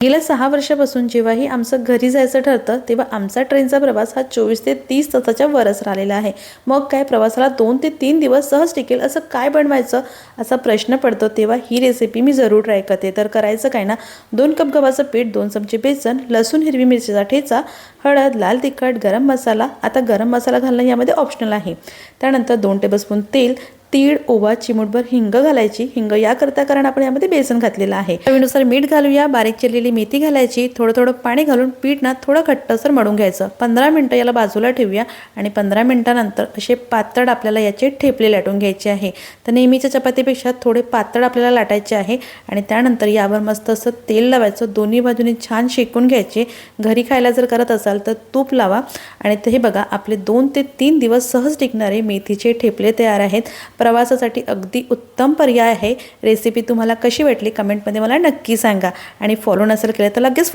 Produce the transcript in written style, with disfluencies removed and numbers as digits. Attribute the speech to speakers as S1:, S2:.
S1: गेल्या 6 वर्षापासून जेव्हाही आमचं घरी जायचं ठरतं तेव्हा आमचा ट्रेनचा प्रवास हा 24 ते 30 तासाच्या वरच राहिलेला आहे। मग काय प्रवासाला 2 ते 3 दिवस सहज टिकेल असं काय बनवायचं असा प्रश्न पडतो, तेव्हा ही रेसिपी मी जरूर ट्राय करते। तर करायचं काय ना, 2 कप गव्हाचं पीठ, 2 चमचे बेसन, लसूण, हिरवी मिरचीचा ठेचा, हळद, लाल तिखट, गरम मसाला। आता गरम मसाला घालणं यामध्ये ऑप्शनल आहे। त्यानंतर 2 टेबलस्पून तेल, तीळ, ओवा, चिमूटभर हिंग घालायची। हिंग याकरता कारण आपण यामध्ये बेसन घातलेलं आहे। चवीनुसार मीठ घालूया, बारीक चिरलेली मेथी घालायची, थोडं थोडं पाणी घालून पीठ ना थोडं घट्टसर मळून घ्यायचं। 15 मिनिटं याला बाजूला ठेवूया आणि 15 मिनिटांनंतर असे पातळ आपल्याला याचे ठेपले लाटून घ्यायचे आहे। तर नेहमीच्या चपातीपेक्षा थोडे पातळ आपल्याला लाटायचे आहे आणि त्यानंतर यावर मस्त असं तेल लावायचं, दोन्ही बाजूने छान शेकून घ्यायचे। घरी खायला जर करत असाल तर तूप लावा आणि ते बघा आपले 2 ते 3 दिवस सहज टिकणारे मेथीचे ठेपले तयार आहेत। प्रवासासाठी अगदी उत्तम पर्याय आहे। रेसिपी तुम्हाला कशी वाटली कमेंटमध्ये मला नक्की सांगा आणि फॉलो नसेल केलं तर लगेच